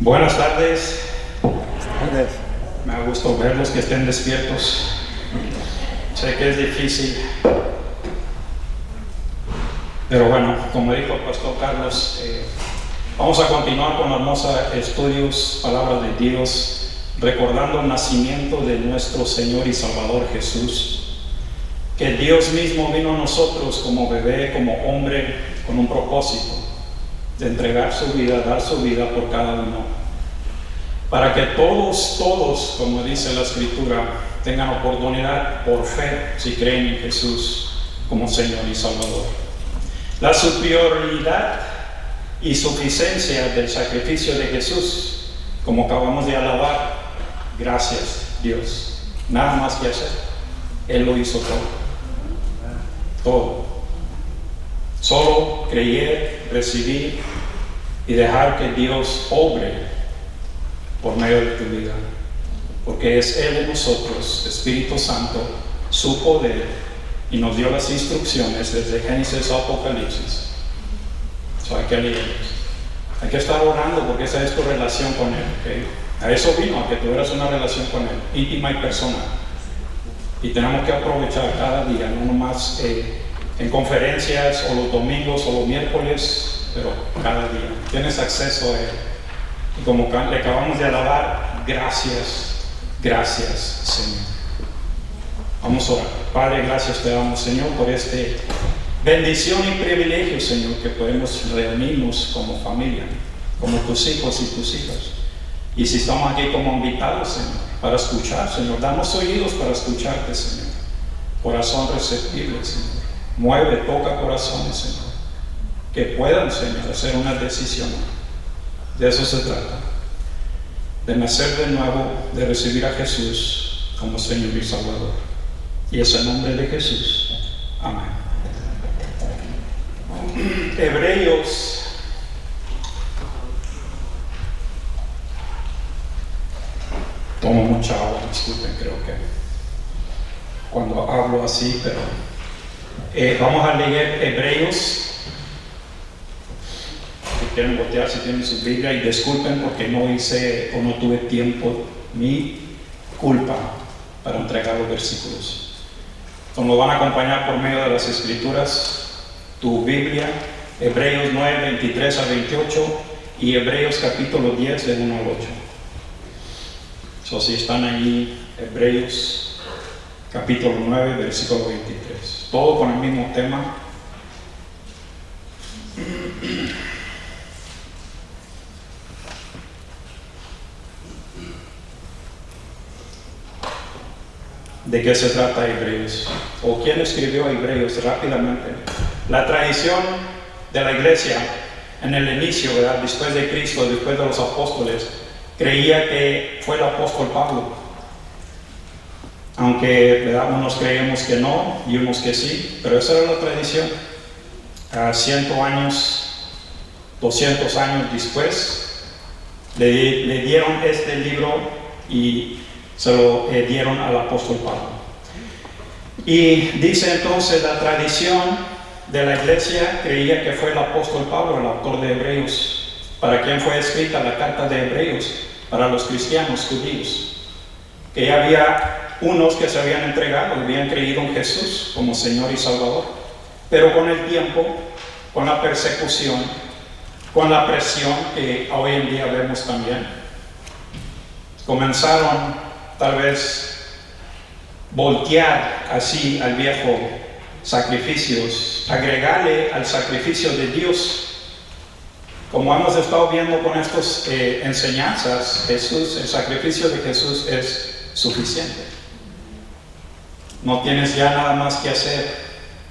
Buenas tardes. Me da gusto verlos que estén despiertos. Sé que es difícil, pero bueno, como dijo el pastor Carlos, vamos a continuar con hermosos estudios, palabras de Dios, recordando el nacimiento de nuestro Señor y Salvador Jesús, que Dios mismo vino a nosotros como bebé, como hombre, con un propósito de entregar su vida, dar su vida por cada uno, para que todos, como dice la Escritura, tengan oportunidad por fe, si creen en Jesús como Señor y Salvador. La superioridad y suficiencia del sacrificio de Jesús, como acabamos de alabar, gracias Dios, nada más que hacer, Él lo hizo todo. Solo creer, recibir y dejar que Dios obre por medio de tu vida, porque es Él en nosotros, Espíritu Santo, su poder, y nos dio las instrucciones desde Génesis a Apocalipsis. Hay que leerlos, hay que estar orando, porque esa es tu relación con Él, ¿okay? A eso vino, a que tuvieras una relación con Él, íntima y personal, y tenemos que aprovechar cada día, no nomás en conferencias o los domingos o los miércoles, pero cada día tienes acceso a Él. Y como le acabamos de alabar, gracias Señor. Vamos a orar. Padre, gracias te damos, Señor, por esta bendición y privilegio, Señor, que podemos reunirnos como familia, como tus hijos y tus hijas. Y si estamos aquí como invitados, Señor, para escuchar, Señor, damos oídos para escucharte, Señor. Corazón receptible, Señor. Mueve, toca corazones, Señor, que puedan, Señor, hacer una decisión. De eso se trata, de nacer de nuevo, de recibir a Jesús como Señor y Salvador. Y es en nombre de Jesús. Amén. Hebreos tomo mucha agua, disculpen, creo que cuando hablo así, pero vamos a leer Hebreos. Si quieren voltear, si tienen su Biblia, y disculpen porque no hice o no tuve tiempo, mi culpa, para entregar los versículos. Entonces nos van a acompañar por medio de las Escrituras, tu Biblia, Hebreos 9, 23 a 28 y Hebreos capítulo 10 del 1 al 8. Si están allí, Hebreos capítulo 9, versículo 23. Todo con el mismo tema. ¿De qué se trata Hebreos? ¿O quién escribió Hebreos? Rápidamente. La tradición de la iglesia en el inicio, ¿verdad? Después de Cristo, después de los apóstoles, creía que fue el apóstol Pablo. Aunque, ¿verdad?, unos creemos que no y unos que sí, pero esa era la tradición. 100 años, 200 años después, le dieron este libro y se lo dieron al apóstol Pablo. Y dice entonces la tradición de la iglesia creía que fue el apóstol Pablo, el autor de Hebreos. ¿Para quién fue escrita la carta de Hebreos? Para los cristianos judíos, que ya había unos que se habían entregado, habían creído en Jesús como Señor y Salvador, pero con el tiempo, con la persecución, con la presión que hoy en día vemos también, comenzaron tal vez voltear así al viejo sacrificios, agregarle al sacrificio de Dios. Como hemos estado viendo con estas enseñanzas, Jesús, el sacrificio de Jesús es suficiente. No tienes ya nada más que hacer,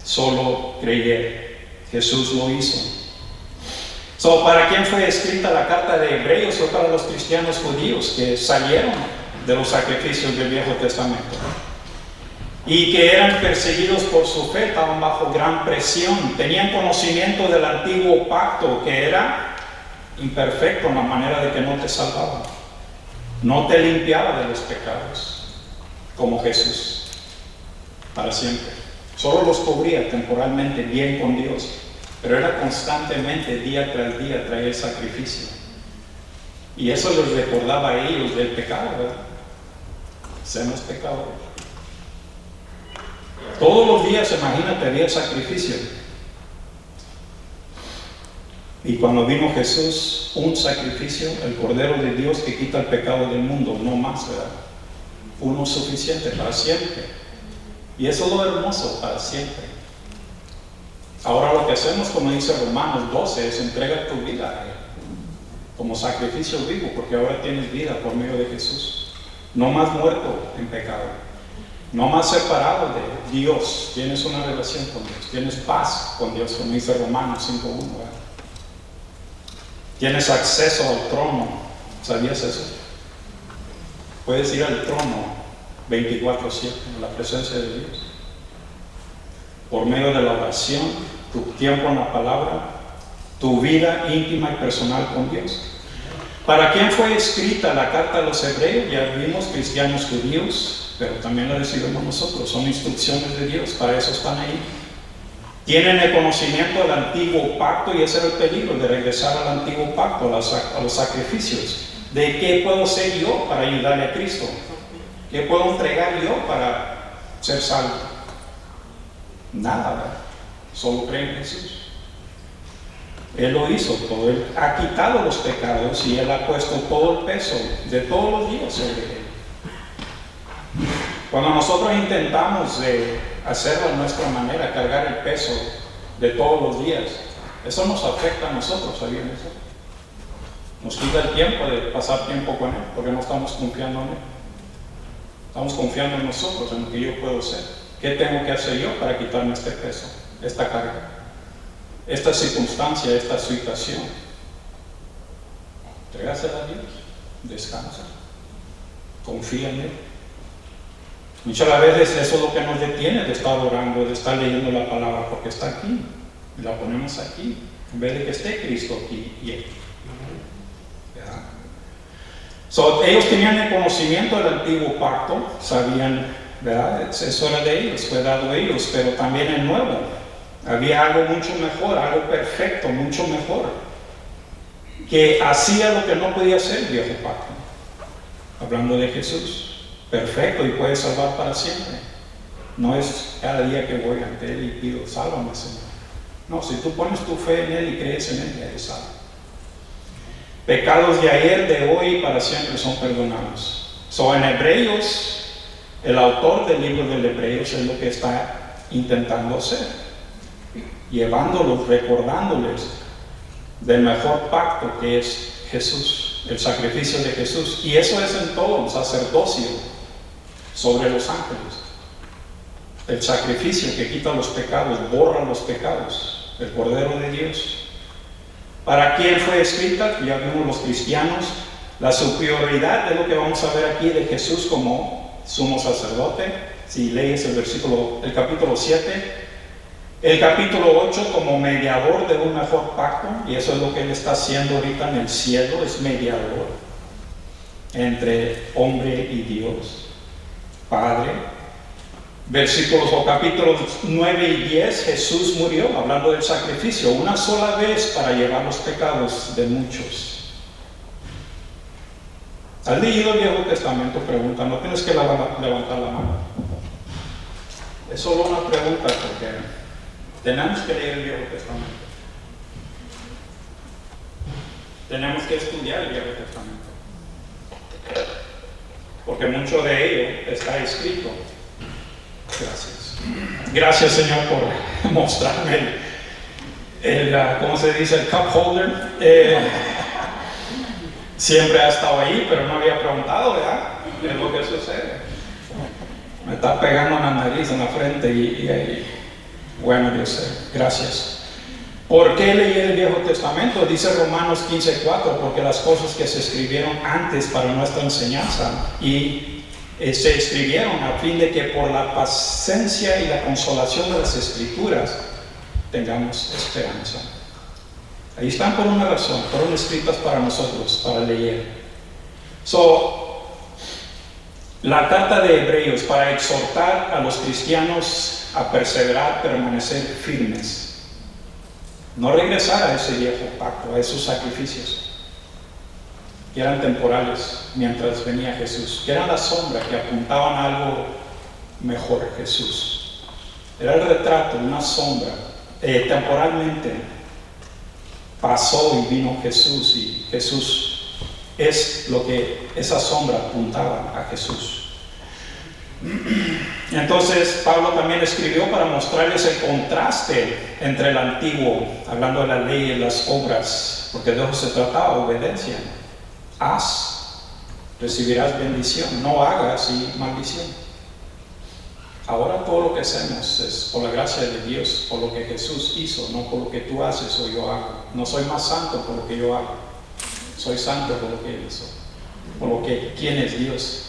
solo creer. Jesús lo hizo. ¿Para quién fue escrita la carta de Hebreos? Fue para los cristianos judíos que salieron de los sacrificios del Viejo Testamento y que eran perseguidos por su fe, estaban bajo gran presión, tenían conocimiento del antiguo pacto, que era imperfecto en la manera de que no te salvaba, no te limpiaba de los pecados como Jesús para siempre. Solo los cubría temporalmente bien con Dios, pero era constantemente, día tras día, traer sacrificio. Y eso les recordaba a ellos del pecado, ¿verdad? Seamos pecadores. Todos los días, imagínate, había sacrificio. Y cuando vino Jesús, un sacrificio, el Cordero de Dios que quita el pecado del mundo, no más, ¿verdad? Uno suficiente para siempre. Y eso es lo hermoso, para siempre. Ahora lo que hacemos, como dice Romanos 12, es entregar tu vida a Él como sacrificio vivo, porque ahora tienes vida por medio de Jesús. No más muerto en pecado, no más separado de Dios. Tienes una relación con Dios, tienes paz con Dios, como dice Romanos 5:1, ¿verdad? Tienes acceso al trono. ¿Sabías eso? Puedes ir al trono 24/7 en la presencia de Dios. Por medio de la oración, tu tiempo en la palabra, tu vida íntima y personal con Dios. ¿Para quién fue escrita la carta a los hebreos? Ya vimos, cristianos, judíos, pero también la recibimos nosotros. Son instrucciones de Dios, para eso están ahí. Tienen el conocimiento del antiguo pacto, y ese era el peligro de regresar al antiguo pacto, a los sacrificios. ¿De qué puedo ser yo para ayudarle a Cristo? ¿Qué puedo entregar yo para ser salvo? Nada, ¿verdad? Solo cree en Jesús. Él lo hizo todo. Él ha quitado los pecados y Él ha puesto todo el peso de todos los días sobre Él. Cuando nosotros intentamos de hacerlo a nuestra manera, cargar el peso de todos los días, eso nos afecta a nosotros, ¿sabían eso? Nos quita el tiempo de pasar tiempo con Él, porque no estamos confiando en Él. Estamos confiando en nosotros, en lo que yo puedo hacer. ¿Qué tengo que hacer yo para quitarme este peso, esta carga, esta circunstancia, esta situación? Entrégasela a Dios, descansa, confía en Él. Muchas veces eso es lo que nos detiene de estar orando, de estar leyendo la palabra, porque está aquí, y la ponemos aquí, en vez de que esté Cristo aquí y Él. Ellos tenían el conocimiento del antiguo pacto, sabían, ¿verdad? Eso era de ellos, fue dado a ellos, pero también el nuevo. Había algo mucho mejor, algo perfecto, mucho mejor, que hacía lo que no podía hacer el viejo pacto. Hablando de Jesús, perfecto y puede salvar para siempre. No es cada día que voy ante Él y pido, sálvame, Señor. No, si tú pones tu fe en Él y crees en Él, ya eres salvo. Pecados de ayer, de hoy y para siempre son perdonados. En Hebreos, el autor del libro de Hebreos es lo que está intentando hacer, llevándolos, recordándoles del mejor pacto que es Jesús, el sacrificio de Jesús. Y eso es en todo el sacerdocio sobre los ángeles. El sacrificio que quita los pecados, borra los pecados, el Cordero de Dios. ¿Para quién fue escrita? Ya vimos los cristianos. La superioridad de lo que vamos a ver aquí de Jesús como sumo sacerdote. Si lees el capítulo 7, el capítulo 8 como mediador de un mejor pacto, y eso es lo que Él está haciendo ahorita en el cielo, es mediador entre hombre y Dios, Padre. Versículos o capítulos 9 y 10, Jesús murió, hablando del sacrificio, una sola vez para llevar los pecados de muchos. ¿Has leído el Viejo Testamento? Pregunta, no tienes que levantar la mano. Es solo una pregunta porque tenemos que leer el Viejo Testamento. Tenemos que estudiar el Viejo Testamento. Porque mucho de ello está escrito. Gracias. Gracias, Señor, por mostrarme ¿cómo se dice? El cup holder. Siempre ha estado ahí, pero no había preguntado, ¿verdad? Es lo que sucede. Me está pegando en la nariz, en la frente y bueno, Dios sé. Gracias. ¿Por qué leí el Viejo Testamento? Dice Romanos 15:4, porque las cosas que se escribieron antes para nuestra enseñanza y se escribieron a fin de que por la paciencia y la consolación de las Escrituras tengamos esperanza. Ahí están por una razón, fueron escritas para nosotros, para leer. La carta de Hebreos para exhortar a los cristianos a perseverar, permanecer firmes, no regresar a ese viejo pacto, a esos sacrificios que eran temporales mientras venía Jesús, que eran la sombra que apuntaban a algo mejor, Jesús. Era el retrato, una sombra. Temporalmente pasó y vino Jesús, y Jesús es lo que esa sombra apuntaba a Jesús. Entonces Pablo también escribió para mostrarles el contraste entre el antiguo, hablando de la ley y las obras, porque de eso se trataba, obediencia. Haz, recibirás bendición; no hagas, y maldición. Ahora todo lo que hacemos es por la gracia de Dios, por lo que Jesús hizo, no por lo que tú haces o yo hago. No soy más santo por lo que yo hago, soy santo por lo que Él hizo, por lo que quién es Dios.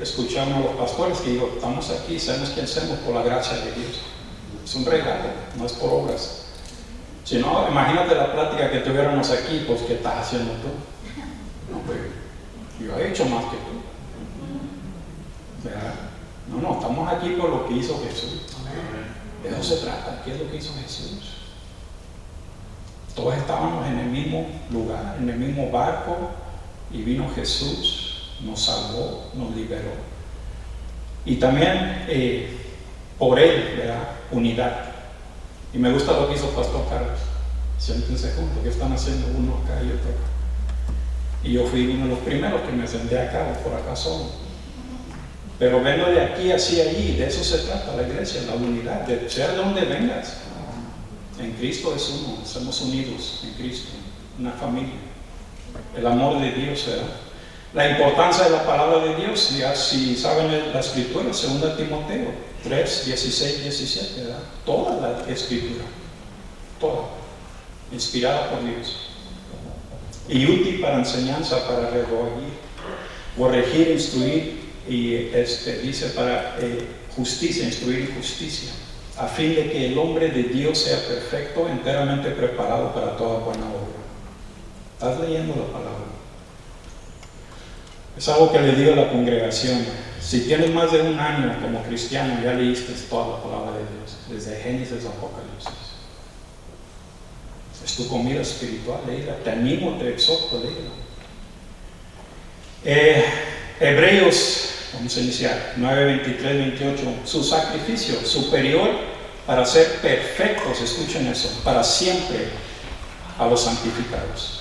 Escuchamos a los pastores que digo, estamos aquí, sabemos quién somos por la gracia de Dios. Es un regalo, no es por obras. Si no, imagínate la plática que tuviéramos aquí, pues ¿qué estás haciendo tú? No, pues yo he hecho más que tú. ¿Verdad? No, estamos aquí por lo que hizo Jesús. De eso se trata. ¿Qué es lo que hizo Jesús? Todos estábamos en el mismo lugar, en el mismo barco, y vino Jesús, nos salvó, nos liberó. Y también por Él, ¿verdad? Unidad. Y me gusta lo que hizo Pastor Carlos. Siéntense juntos, ¿qué están haciendo uno acá y otro acá? Y yo fui uno de los primeros que me senté acá, por acá solo. Pero vengo de aquí hacia allí, de eso se trata la iglesia, la unidad, de sea de donde vengas. En Cristo es uno, somos unidos en Cristo, una familia. El amor de Dios, ¿verdad? La importancia de la palabra de Dios, ya si saben la escritura, 2 Timoteo 3, 16, 17, ¿verdad? Toda la escritura, toda, inspirada por Dios. Y útil para enseñanza, para redarguir, corregir, instruir, y dice para justicia, instruir justicia, a fin de que el hombre de Dios sea perfecto, enteramente preparado para toda buena obra. ¿Estás leyendo la palabra? Es algo que le digo a la congregación. Si tienes más de un año como cristiano, ya leíste toda la palabra de Dios, desde Génesis a Apocalipsis. Es tu comida espiritual, léela. Te animo, te exhorto, léela. Hebreos, vamos a iniciar, 9, 23, 28. Su sacrificio superior para ser perfectos, escuchen eso, para siempre a los santificados.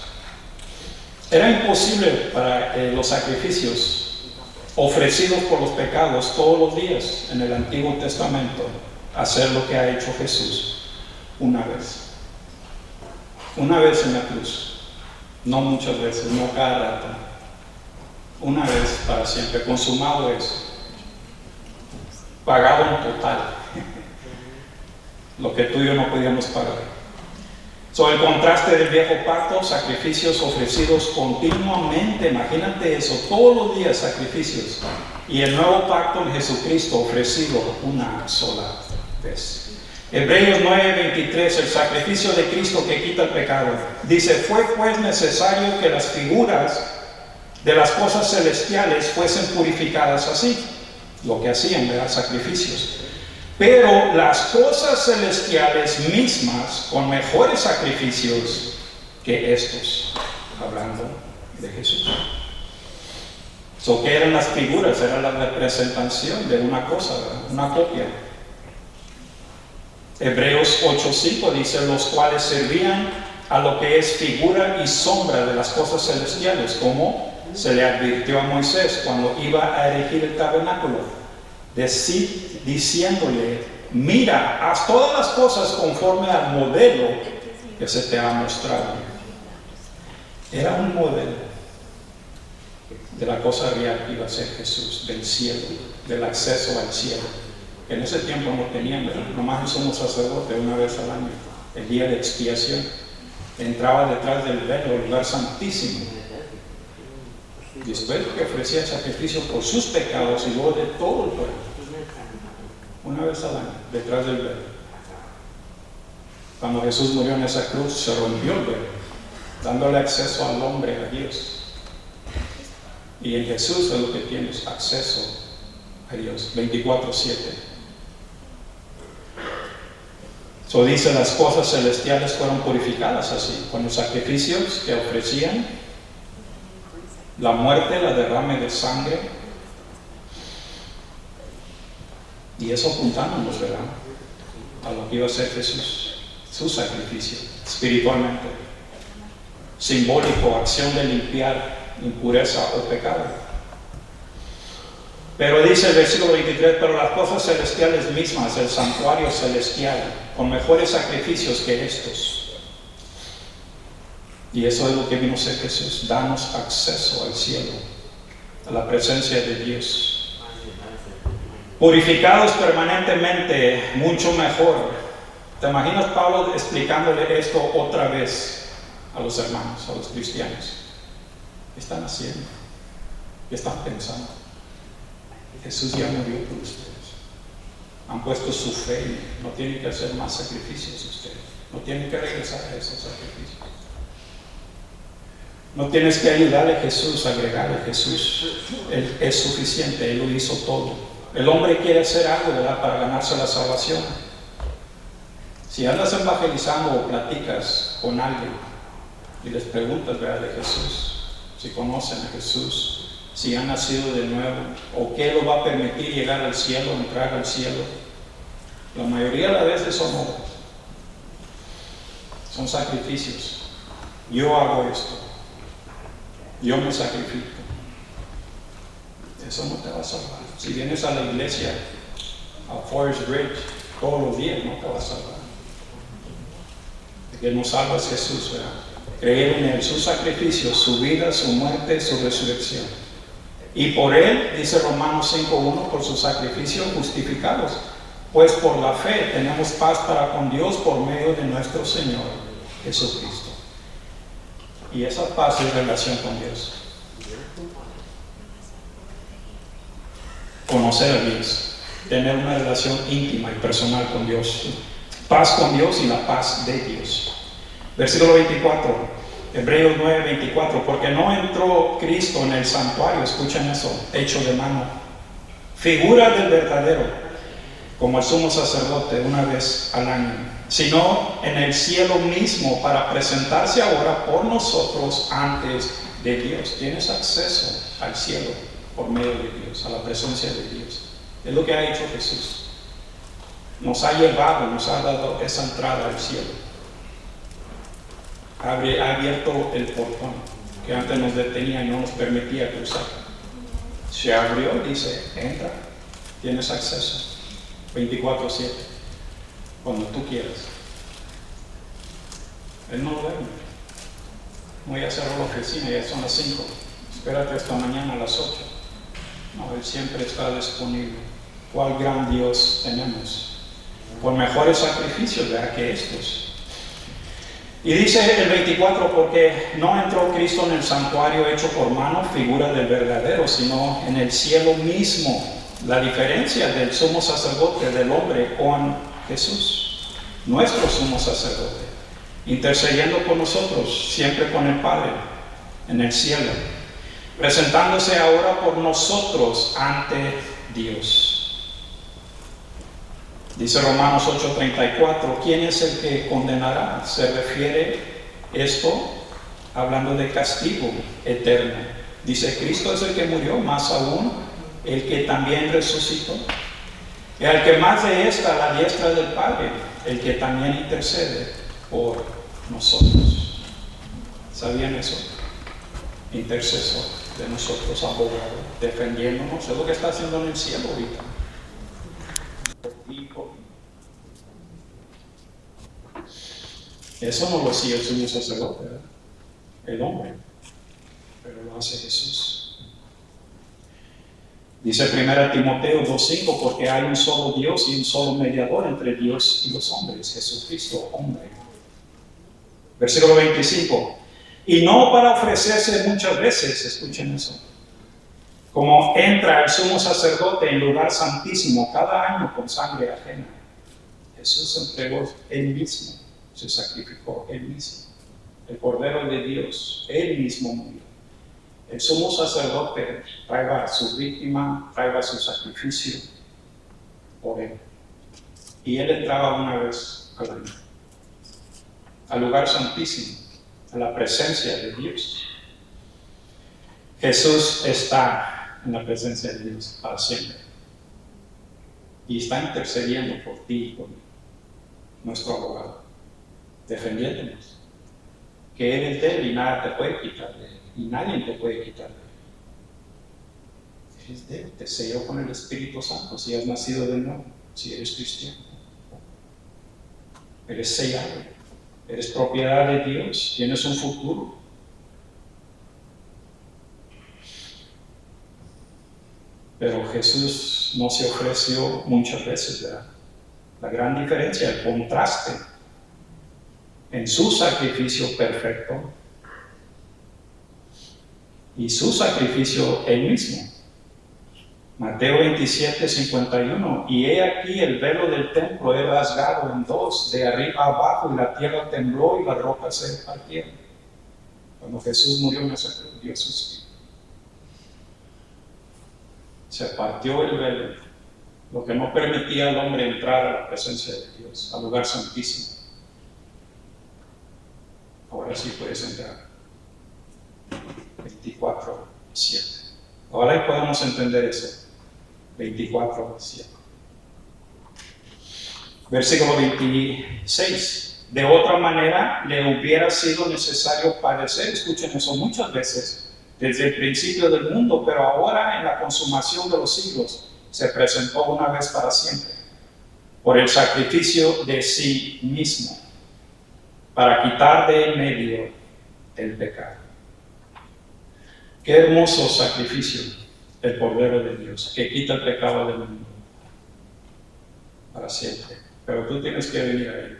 Era imposible para los sacrificios ofrecidos por los pecados todos los días en el Antiguo Testamento hacer lo que ha hecho Jesús una vez. Una vez en la cruz, no muchas veces, no cada rato. Una vez para siempre, consumado es, pagado en total, lo que tú y yo no podíamos pagar. El contraste del viejo pacto, sacrificios ofrecidos continuamente, imagínate eso, todos los días sacrificios, y el nuevo pacto en Jesucristo ofrecido una sola vez. Hebreos 9:23, el sacrificio de Cristo que quita el pecado. Dice, fue pues necesario que las figuras de las cosas celestiales fuesen purificadas así, lo que hacían, ¿verdad? Sacrificios. Pero las cosas celestiales mismas con mejores sacrificios que estos, hablando de Jesús. ¿Qué eran las figuras? Era la representación de una cosa, ¿verdad? Una copia. Hebreos 8:5 dice, los cuales servían a lo que es figura y sombra de las cosas celestiales, como se le advirtió a Moisés cuando iba a erigir el tabernáculo, diciéndole, mira, haz todas las cosas conforme al modelo que se te ha mostrado. Era un modelo de la cosa real que iba a ser Jesús, del cielo, del acceso al cielo. En ese tiempo no tenían, ¿verdad? Nomás el sumo sacerdote una vez al año, el día de expiación, entraba detrás del velo, el lugar santísimo. Después que ofrecía sacrificio por sus pecados y luego de todo el pueblo, una vez al año, detrás del velo. Cuando Jesús murió en esa cruz, se rompió el velo, dándole acceso al hombre, a Dios. Y en Jesús es lo que tienes, acceso a Dios, 24/7. Dice, las cosas celestiales fueron purificadas así, con los sacrificios que ofrecían la muerte, la derrame de sangre, y eso apuntándonos, ¿verdad?, a lo que iba a ser Jesús, su sacrificio, espiritualmente, simbólico, acción de limpiar impureza o pecado. Pero dice el versículo 23, pero las cosas celestiales mismas, el santuario celestial, con mejores sacrificios que estos. Y eso es lo que vino a ser Jesús, darnos acceso al cielo, a la presencia de Dios. Purificados permanentemente, mucho mejor. ¿Te imaginas Pablo explicándole esto otra vez a los hermanos, a los cristianos? ¿Qué están haciendo? ¿Qué están pensando? Jesús ya murió por ustedes. Han puesto su fe en él. No tienen que hacer más sacrificios ustedes. No tienen que regresar a esos sacrificios. No tienes que ayudarle a Jesús, agregarle a Jesús. Él es suficiente, Él lo hizo todo. El hombre quiere hacer algo, ¿verdad?, para ganarse la salvación. Si andas evangelizando o platicas con alguien y les preguntas, ¿verdad?, de Jesús, si conocen a Jesús, si han nacido de nuevo, o qué lo va a permitir llegar al cielo, entrar al cielo, la mayoría de las veces son obras, son sacrificios. Yo hago esto, yo me sacrifico. Eso no te va a salvar. Si vienes a la iglesia, a Forest Bridge, todos los días, no te va a salvar. El que nos salva es Jesús, ¿verdad? Creer en él, su sacrificio, su vida, su muerte, su resurrección. Y por él, dice Romanos 5:1, por su sacrificio justificados. Pues por la fe tenemos paz para con Dios por medio de nuestro Señor Jesucristo. Y esa paz es relación con Dios. Conocer a Dios, tener una relación íntima y personal con Dios. Paz con Dios y la paz de Dios. Versículo 24, Hebreos 9:24, porque no entró Cristo en el santuario, escuchen eso, hecho de mano, figura del verdadero, como el sumo sacerdote una vez al año, sino en el cielo mismo para presentarse ahora por nosotros antes de Dios. Tienes acceso al cielo por medio de Dios, a la presencia de Dios. Es lo que ha hecho Jesús. Nos ha llevado, nos ha dado esa entrada al cielo. Ha abierto el portón que antes nos detenía y no nos permitía cruzar. Se abrió, dice, entra, tienes acceso 24/7, cuando tú quieras. Él no lo duerme. No, ya cerró la oficina, ya son las 5. Espérate hasta mañana a las 8. No, Él siempre está disponible. ¿Cuál gran Dios tenemos? Por mejores sacrificios, ¿verdad?, que estos. Y dice el 24, porque no entró Cristo en el santuario hecho por mano, figura del verdadero, sino en el cielo mismo. La diferencia del sumo sacerdote del hombre con Jesús, nuestro sumo sacerdote, intercediendo por nosotros, siempre con el Padre, en el cielo, presentándose ahora por nosotros ante Dios. Dice Romanos 8:34, ¿quién es el que condenará? Se refiere esto hablando de castigo eterno. Dice, Cristo es el que murió, más aún el que también resucitó. Y al que más de esta, a la diestra del Padre, el que también intercede por nosotros. ¿Sabían eso? Intercesor de nosotros, abogado, defendiéndonos. Es lo que está haciendo en el cielo ahorita. Eso no lo hacía el sumo sacerdote, ¿verdad?, el hombre, pero lo hace Jesús. Dice 1 Timoteo 2:5, porque hay un solo Dios y un solo mediador entre Dios y los hombres, Jesucristo, hombre. Versículo 25, y no para ofrecerse muchas veces, escuchen eso, como entra el sumo sacerdote en lugar santísimo cada año con sangre ajena. Jesús entregó él mismo, se sacrificó él mismo, el Cordero de Dios, él mismo murió. El sumo sacerdote traiga su víctima, traiga su sacrificio por él. Y él entraba una vez al año al lugar santísimo, a la presencia de Dios. Jesús está en la presencia de Dios para siempre. Y está intercediendo por ti y por mí, nuestro abogado, defendiéndonos. Que Él es de Él y nada te puede quitar de Él. Y nadie te puede quitar de Él. Él es de Él, te selló con el Espíritu Santo si has nacido de nuevo, si eres cristiano. Eres sellado, eres propiedad de Dios, tienes un futuro. Pero Jesús no se ofreció muchas veces, ¿verdad? La gran diferencia, el contraste en su sacrificio perfecto y su sacrificio él mismo. Mateo 27, 51. Y he aquí el velo del templo he rasgado en dos, de arriba a abajo, y la tierra tembló y las rocas se partieron. Cuando Jesús murió en esa cruz, dio su espíritu. Se partió el velo, lo que no permitía al hombre entrar a la presencia de Dios, al lugar santísimo. Ahora sí puedes entrar. 24:7. Ahora podemos entender eso. 24:7. Versículo 26. De otra manera le hubiera sido necesario padecer, escuchen eso muchas veces, desde el principio del mundo, pero ahora en la consumación de los siglos se presentó una vez para siempre, por el sacrificio de sí mismo, para quitar de en medio el pecado. Qué hermoso sacrificio el Cordero de Dios, que quita el pecado del mundo para siempre. Pero tú tienes que venir a Él.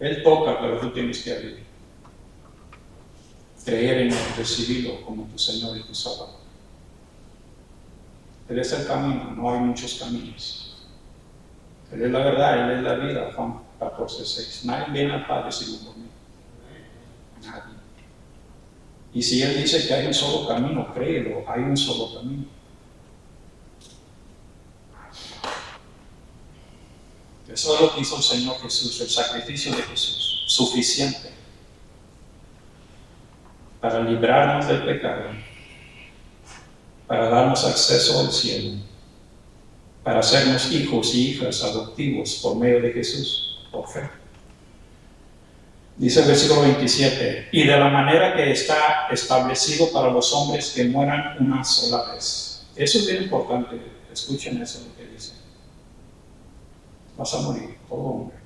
Él toca, pero tú tienes que abrir. Creer en Él, recibirlo como tu Señor y tu Salvador. Él es el camino, no hay muchos caminos. Él es la verdad, Él es la vida, Juan 14:6. Nadie viene al Padre sino por mí. Nadie. Y si Él dice que hay un solo camino, créelo, hay un solo camino. Eso es lo que hizo el Señor Jesús, el sacrificio de Jesús, suficiente para librarnos del pecado, para darnos acceso al cielo, para hacernos hijos y hijas adoptivos por medio de Jesús, por fe. Dice el versículo 27, y de la manera que está establecido para los hombres que mueran una sola vez. Eso es bien importante, escuchen eso lo que dice. Vas a morir, todo hombre.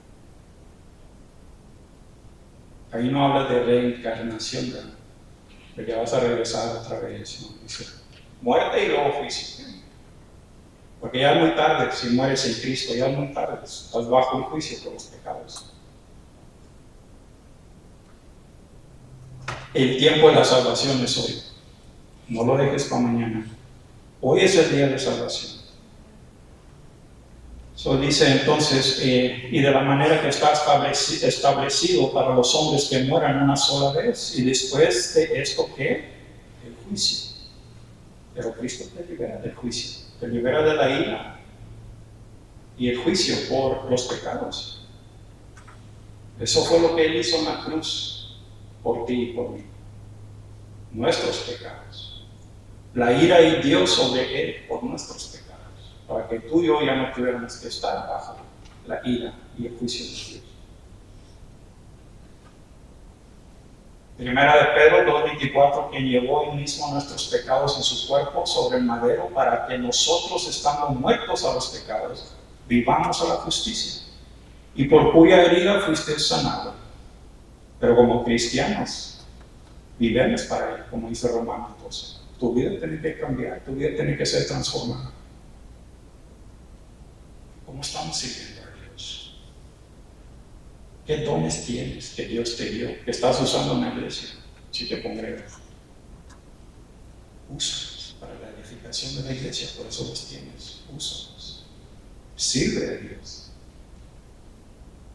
Ahí no habla de reencarnación, ¿verdad? De que vas a regresar otra vez, ¿no? Dice, muerte y luego juicio. Porque ya es muy tarde, si mueres en Cristo, ya es muy tarde, estás bajo el juicio por los pecados. El tiempo de la salvación es hoy. No lo dejes para mañana. Hoy es el día de salvación. So dice entonces, y de la manera que está establecido para los hombres que mueran una sola vez, y después de esto, ¿qué? El juicio. Pero Cristo te libera del juicio, te libera de la ira y el juicio por los pecados. Eso fue lo que Él hizo en la cruz, por ti y por mí. Nuestros pecados. La ira y Dios sobre Él por nuestros pecados. Para que tú y yo ya no tuviéramos que estar bajo la ira y el juicio de Dios. Primera de Pedro 2:24, quien llevó Él mismo nuestros pecados en su cuerpo sobre el madero, para que nosotros, estando muertos a los pecados, vivamos a la justicia, y por cuya herida fuiste sanado. Pero como cristianos, vivemos para Él, como dice Romanos 12. Tu vida tiene que cambiar, tu vida tiene que ser transformada. ¿Cómo estamos sirviendo a Dios? ¿Qué dones tienes que Dios te dio, que estás usando en la iglesia, si te congregas? Úsalos para la edificación de la iglesia, por eso los tienes. Úsalos. Sirve a Dios.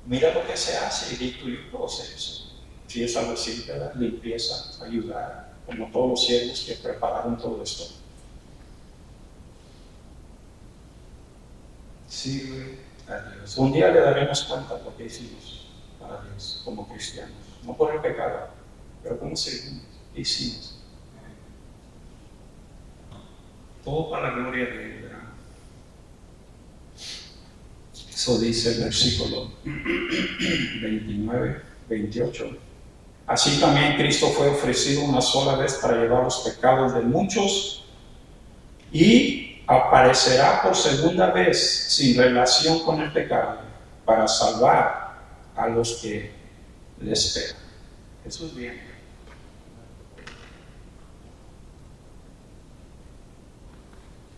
Mira lo que se hace y di tú, yo puedo hacer eso. Si es algo simple, limpieza, ayudar, como todos los siervos que prepararon todo esto. Sirve a Dios. Un día le daremos cuenta de lo que hicimos para Dios como cristianos. No por el pecado, pero como servimos. ¿Qué hicimos? Todo para la gloria de Él, ¿verdad? Eso dice el versículo 29, 28. Así también Cristo fue ofrecido una sola vez para llevar los pecados de muchos y aparecerá por segunda vez sin relación con el pecado para salvar a los que le esperan. Eso es bien.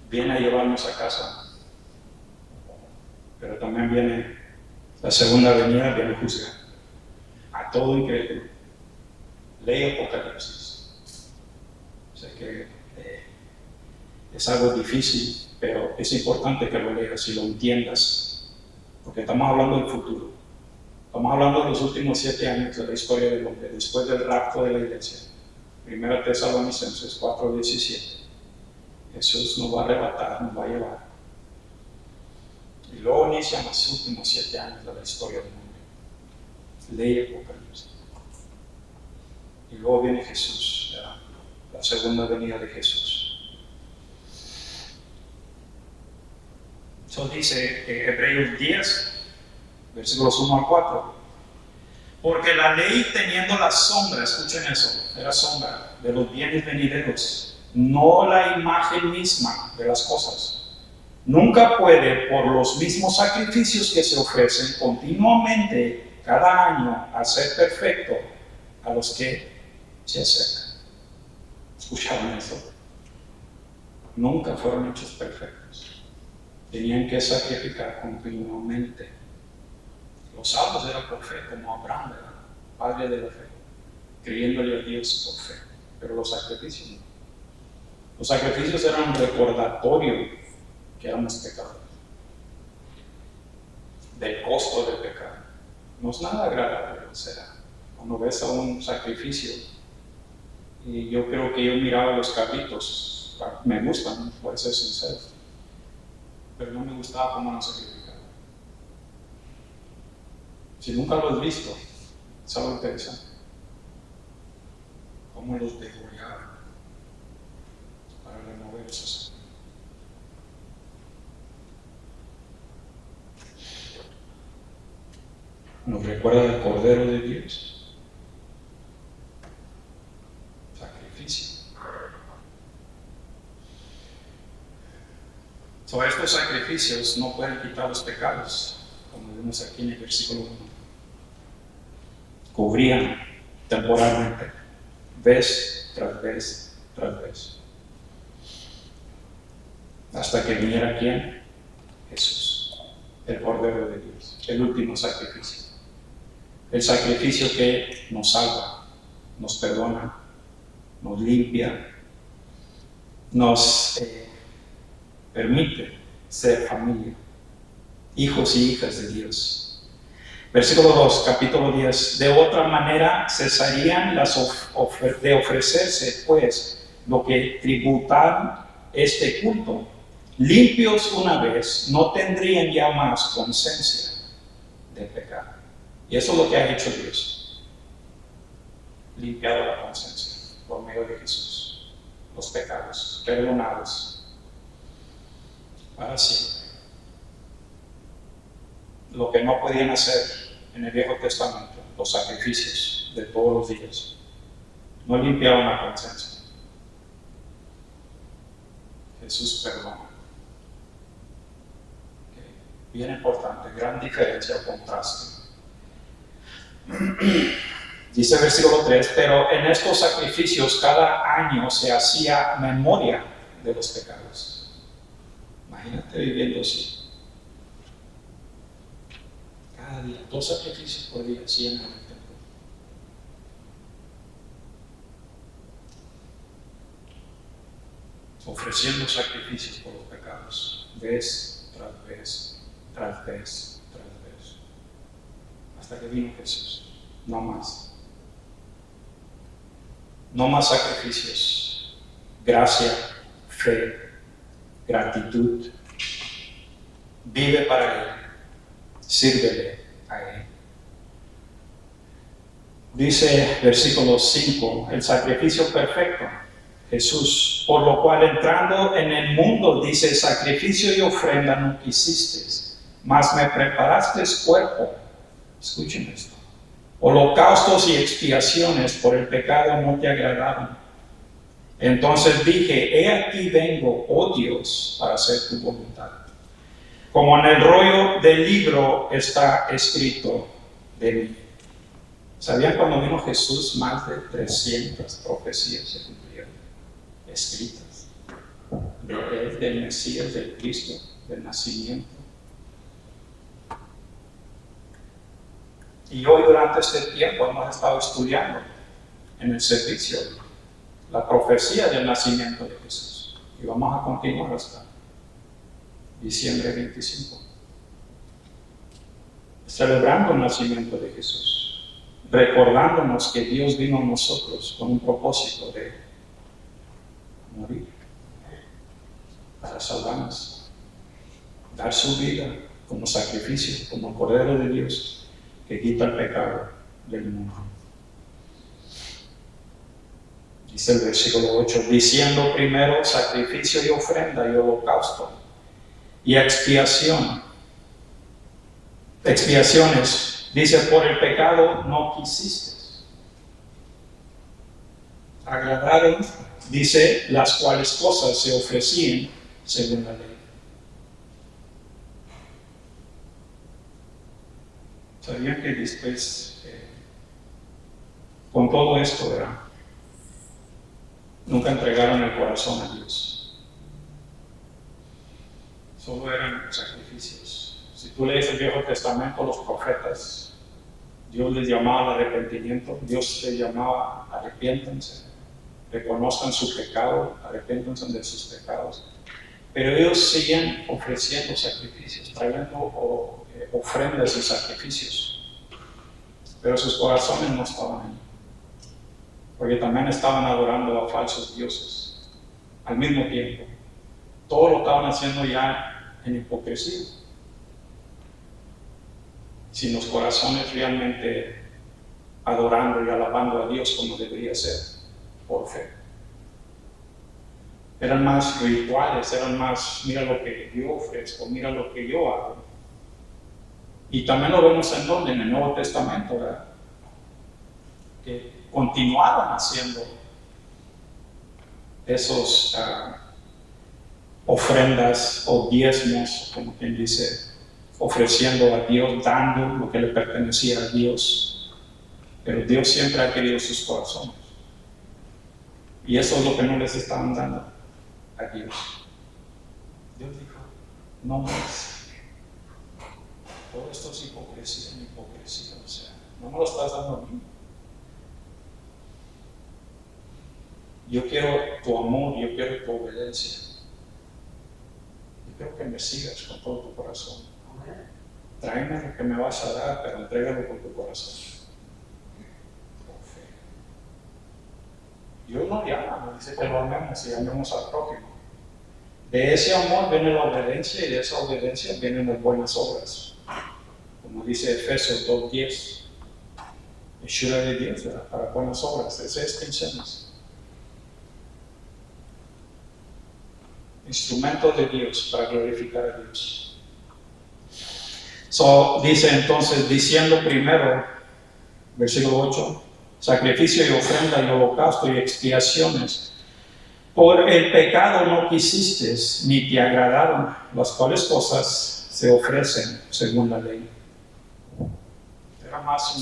Viene a llevarnos a casa, pero también viene la segunda venida, viene a juzgar a todo incrédulo. Ley Apocalipsis. Sé que es algo difícil, pero es importante que lo leas y lo entiendas, porque estamos hablando del futuro. Estamos hablando de los últimos 7 años de la historia del hombre, después del rapto de la iglesia. 1 Tesalonicenses 4:17. Jesús nos va a arrebatar, nos va a llevar. Y luego inician los últimos 7 años de la historia del mundo. Ley Apocalipsis. Y luego viene Jesús, ¿verdad? La segunda venida de Jesús. Eso dice Hebreos 10, versículos 1 al 4. Porque la ley teniendo la sombra, escuchen eso, era sombra de los bienes venideros, no la imagen misma de las cosas, nunca puede, por los mismos sacrificios que se ofrecen continuamente cada año, hacer perfecto a los que se acercan. ¿Escucharon eso? Nunca fueron hechos perfectos. Tenían que sacrificar continuamente. Los salvos eran por fe, como Abraham, ¿verdad? Padre de la fe, creyéndole a Dios por fe. Pero los sacrificios no. Los sacrificios eran un recordatorio que éramos pecadores, del costo del pecado. No es nada agradable, o sea, cuando ves a un sacrificio, y yo creo que yo miraba los cabritos, me gustan, por ser sincero, pero no me gustaba cómo nos sacrificaban. Si nunca lo has visto, es algo interesante. Cómo los degollaban para remover esos. Nos recuerda el Cordero de Dios. Sacrificio. Estos sacrificios no pueden quitar los pecados, como vemos aquí en el versículo 1. Cubrían temporalmente, vez tras vez tras vez. Hasta que viniera ¿quién? Jesús, el Cordero de Dios, el último sacrificio. El sacrificio que nos salva, nos perdona, nos limpia, nos permite ser familia, hijos y hijas de Dios. Versículo 2, capítulo 10. De otra manera cesarían de ofrecerse, pues, lo que tributaron este culto. Limpios una vez, no tendrían ya más conciencia de pecado. Y eso es lo que ha hecho Dios. Limpiado la conciencia por medio de Jesús. Los pecados perdonados para siempre. Lo que no podían hacer en el Viejo Testamento, los sacrificios de todos los días, no limpiaban la conciencia. Jesús perdona. Okay. Bien importante, gran diferencia o contraste. Dice el versículo 3, pero en estos sacrificios cada año se hacía memoria de los pecados. Imagínate viviendo así. Cada día, 2 sacrificios por día, 100 en el templo. Ofreciendo sacrificios por los pecados, vez tras vez, tras vez, tras vez. Hasta que vino Jesús. No más. No más sacrificios. Gracia, fe, gratitud. Vive para Él. Sírvele a Él. Dice versículo 5, el sacrificio perfecto Jesús, por lo cual entrando en el mundo, dice, sacrificio y ofrenda no quisisteis, mas me preparasteis cuerpo. Escuchen esto. Holocaustos y expiaciones por el pecado no te agradaron. Entonces dije, he aquí vengo, oh Dios, para hacer tu voluntad. Como en el rollo del libro está escrito de mí. ¿Sabían cuando vino Jesús más de 300 profecías se cumplieron? Escritas. De él, del Mesías, del Cristo, del nacimiento. Y hoy durante este tiempo hemos estado estudiando en el servicio la profecía del nacimiento de Jesús. Y vamos a continuar hasta diciembre 25. Celebrando el nacimiento de Jesús. Recordándonos que Dios vino a nosotros con un propósito de morir para salvarnos. Dar su vida como sacrificio, como Cordero de Dios que quita el pecado del mundo. Dice el versículo 8, diciendo primero sacrificio y ofrenda y holocausto y expiación. Expiaciones, dice, por el pecado no quisiste. Agradaron, dice, las cuales cosas se ofrecían según la ley. ¿Sabían que después, con todo esto, ¿verdad? Nunca entregaron el corazón a Dios? Solo eran sacrificios. Si tú lees el Viejo Testamento, los profetas, Dios les llamaba al arrepentimiento, Dios les llamaba arrepiéntanse, reconozcan su pecado, arrepiéntanse de sus pecados. Pero ellos siguen ofreciendo sacrificios, trayendo ofrendas y sacrificios. Pero sus corazones no estaban ahí. Porque también estaban adorando a falsos dioses al mismo tiempo. Todo lo estaban haciendo ya en hipocresía. Sin los corazones realmente adorando y alabando a Dios como debería ser, por fe. Eran más rituales, eran más, mira lo que yo ofrezco, mira lo que yo hago. Y también lo vemos en el Nuevo Testamento, ¿verdad? Que continuaban haciendo esos ofrendas o diezmos, como quien dice, ofreciendo a Dios, dando lo que le pertenecía a Dios. Pero Dios siempre ha querido sus corazones. Y eso es lo que no les estaban dando a Dios. Dios dijo, no más. Todo esto es hipocresía, o sea, no me lo estás dando a mí. Yo quiero tu amor, yo quiero tu obediencia. Yo quiero que me sigas con todo tu corazón. Tráeme lo que me vas a dar, pero entrégalo con tu corazón. Con fe. Dios nos llama, nos dice que lo amemos y amemos al prójimo. De ese amor viene la obediencia y de esa obediencia vienen las buenas obras. Como dice Efesios 2:10. Hechura de Dios, ¿verdad? Para buenas obras, es extensiones. Instrumentos de Dios para glorificar a Dios. Dice entonces, diciendo primero, versículo 8, sacrificio y ofrenda y holocausto y expiaciones. Por el pecado no quisiste, ni te agradaron, las cuales cosas se ofrecen según la ley. Era más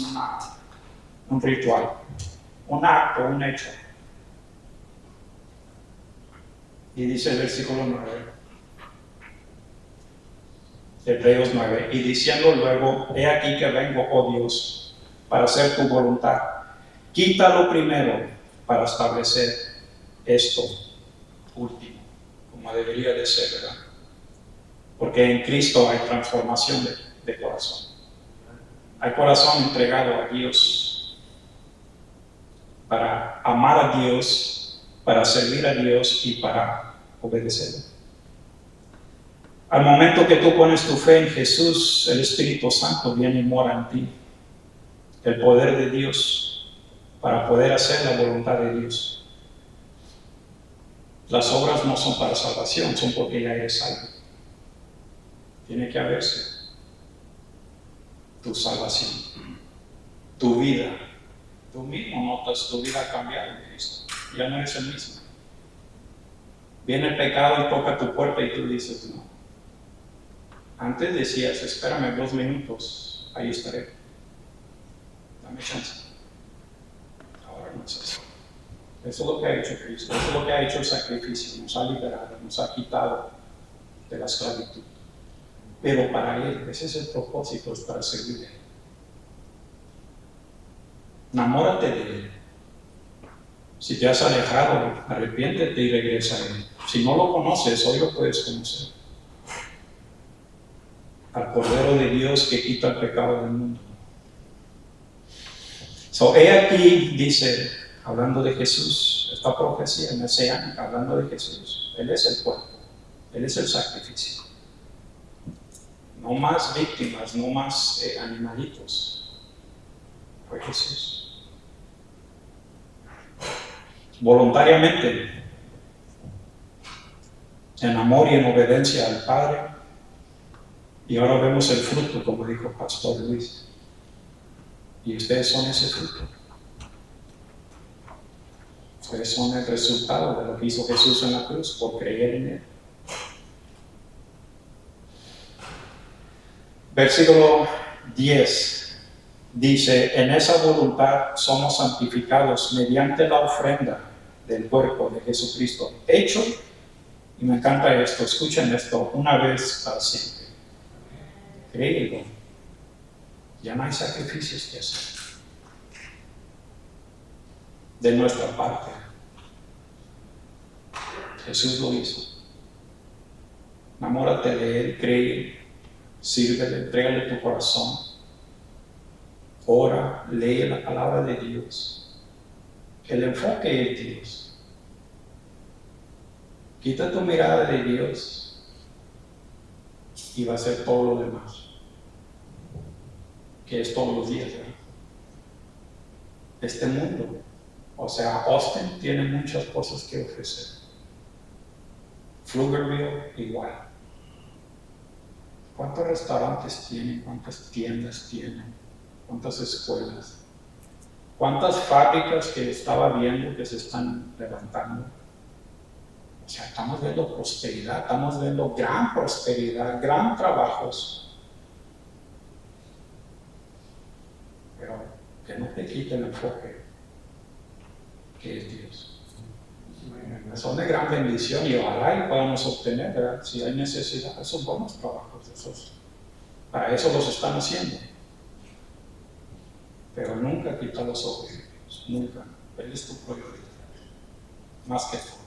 un ritual, un acto, un hecho. Y dice el versículo 9, Hebreos 9, y diciendo luego, he aquí que vengo, oh Dios, para hacer tu voluntad. Quítalo primero para establecer esto último, como debería de ser, ¿verdad? Porque en Cristo hay transformación de corazón. Hay corazón entregado a Dios para amar a Dios, para servir a Dios y para obedecerle. Al momento que tú pones tu fe en Jesús, el Espíritu Santo viene y mora en ti. El poder de Dios para poder hacer la voluntad de Dios. Las obras no son para salvación, son porque ya eres salvo. Tiene que haberse tu salvación, tu vida. Tú mismo notas, tu vida ha cambiado en Cristo. Ya no eres el mismo. Viene el pecado y toca tu puerta y tú dices, no. Antes decías, espérame 2 minutos, ahí estaré. Dame chance. Ahora no es eso. Eso es lo que ha hecho Cristo, eso es lo que ha hecho el sacrificio, nos ha liberado, nos ha quitado de la esclavitud. Pero para Él, ese es el propósito, es para servirle. Enamórate de Él. Si te has alejado, arrepiéntete y regresa a Él. Si no lo conoces, hoy lo puedes conocer. Al Cordero de Dios que quita el pecado del mundo. He aquí, dice, hablando de Jesús, esta profecía mesiánica, hablando de Jesús. Él es el cuerpo, Él es el sacrificio. No más víctimas, no más animalitos. Fue Jesús. Voluntariamente, en amor y en obediencia al Padre. Y ahora vemos el fruto, como dijo Pastor Luis. Y ustedes son ese fruto. Ustedes son el resultado de lo que hizo Jesús en la cruz por creer en Él. Versículo 10 dice, en esa voluntad somos santificados mediante la ofrenda del cuerpo de Jesucristo, hecho, y me encanta esto, escuchen esto, una vez para siempre. Créelo, ya no hay sacrificios que hacer de nuestra parte. Jesús lo hizo. Enamórate de Él, cree, sírvele, entrégale tu corazón, ora, lee la palabra de Dios. El enfoque es Dios. Quita tu mirada de Dios y va a ser todo lo demás, que es todos los días, ¿verdad? Este mundo, o sea, Austin tiene muchas cosas que ofrecer. Pflugerville igual. ¿Cuántos restaurantes tienen? ¿Cuántas tiendas tienen? ¿Cuántas escuelas? ¿Cuántas fábricas que estaba viendo que se están levantando? O sea, estamos viendo prosperidad, estamos viendo gran prosperidad, gran trabajos. Pero que no te quite el enfoque que es Dios. Son de gran bendición y ojalá y podamos obtener, ¿verdad? Si hay necesidad, esos buenos trabajos, para eso los están haciendo. Pero nunca quita los ojos de Dios, nunca. Él es tu prioridad, más que todo.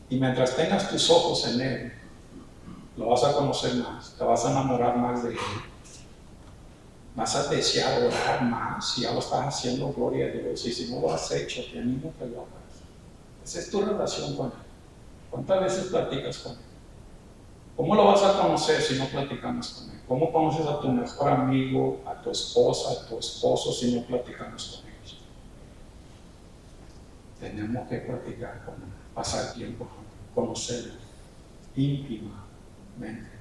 Y mientras tengas tus ojos en Él, lo vas a conocer más, te vas a enamorar más de Él. Vas a desear orar más, si ya lo estás haciendo, gloria a Dios. Y si no lo has hecho, te animo a que lo hagas. Esa es tu relación con Él. ¿Cuántas veces platicas con Él? ¿Cómo lo vas a conocer si no platicamos con Él? ¿Cómo conoces a tu mejor amigo, a tu esposa, a tu esposo si no platicamos con ellos? Tenemos que platicar con Él, pasar tiempo con Él, conocerlo íntimamente.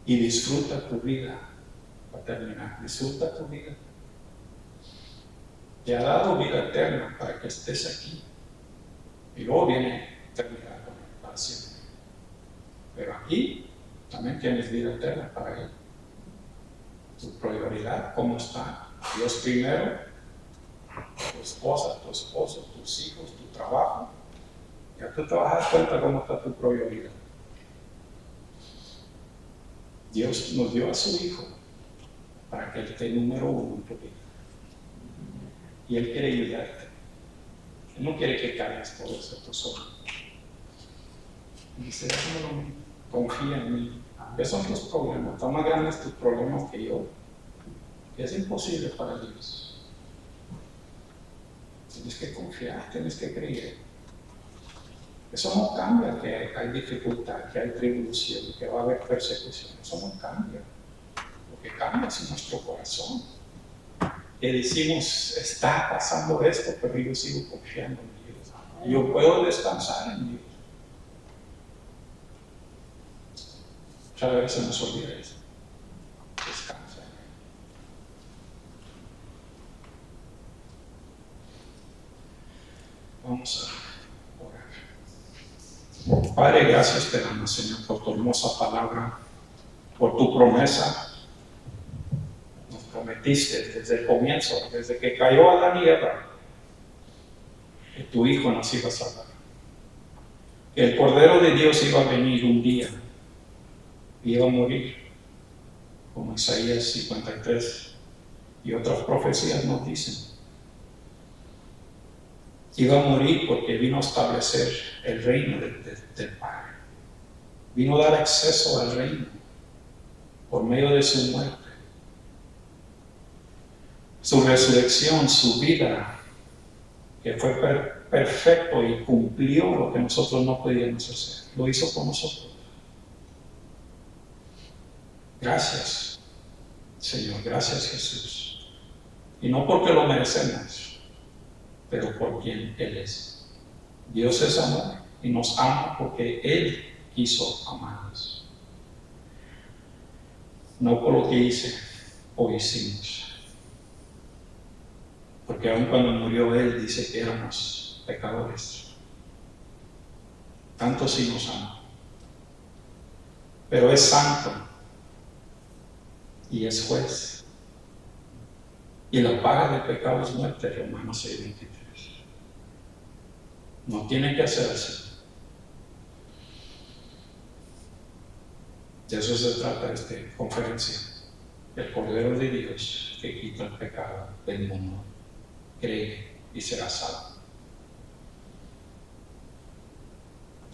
Y disfruta tu vida, para terminar, disfruta tu vida. Te ha dado vida eterna para que estés aquí. Y luego viene terminar con Él para siempre. Pero aquí también tienes vida eterna para Él. Tu prioridad, ¿cómo está? Dios primero, tu esposa, tu esposo, tus hijos, tu trabajo. Ya tú te vas a dar cuenta cómo está tu prioridad. Dios nos dio a su Hijo para que Él esté número 1 en tu vida. Y Él quiere ayudarte. Él no quiere que cargues todo eso tú solo. Dice, déjamelo a mí, confía en mí. ¿Qué son tus problemas? Están más grandes tus problemas que yo. Es imposible para Dios. Tienes que confiar, tienes que creer. Eso no cambia que hay dificultad, que hay tribulación, que va a haber persecución. Eso no cambia. Lo que cambia es nuestro corazón. Que decimos, está pasando esto, pero yo sigo confiando en Dios. Y yo puedo descansar en Dios. Muchas veces se nos olvida eso. Descansa. Vamos a orar. Padre, gracias te damos, Señor, por tu hermosa palabra, por tu promesa. Nos prometiste desde el comienzo, desde que cayó Adán y Eva, que tu Hijo nos iba a salvar. Que el Cordero de Dios iba a venir un día, iba a morir, como Isaías 53 y otras profecías nos dicen. Iba a morir porque vino a establecer el reino del Padre. Vino a dar acceso al reino por medio de su muerte. Su resurrección, su vida, que fue perfecto y cumplió lo que nosotros no podíamos hacer. Lo hizo por nosotros. Gracias, Señor. Gracias, Jesús. Y no porque lo merecemos, pero por quien Él es. Dios es amor y nos ama porque Él quiso amarnos. No por lo que hice o hicimos. Porque aun cuando murió Él, dice que éramos pecadores. Tanto sí nos ama. Pero es santo y es juez. Y la paga del pecado es muerte, Romanos 6:23. No tiene que hacerse. De eso se trata esta conferencia. El Cordero de Dios que quita el pecado del mundo. Cree y será salvo.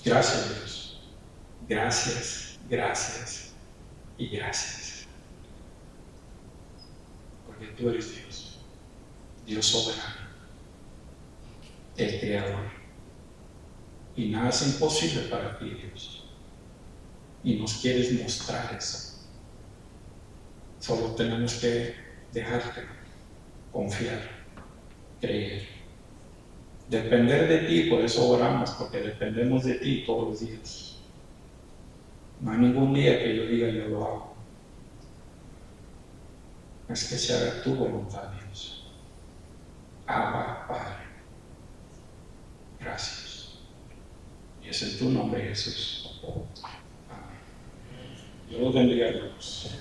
Gracias, Dios. Gracias, gracias y gracias. Porque tú eres Dios. Dios soberano. El Creador. Y nada es imposible para ti, Dios. Y nos quieres mostrar eso. Solo tenemos que dejarte confiar, creer, depender de ti. Por eso oramos, porque dependemos de ti todos los días. No hay ningún día que yo diga yo lo hago. Es que se haga tu voluntad, Dios. Abba, Padre. Gracias. Y es en tu nombre, Jesús. Amén. Dios los bendiga a todos.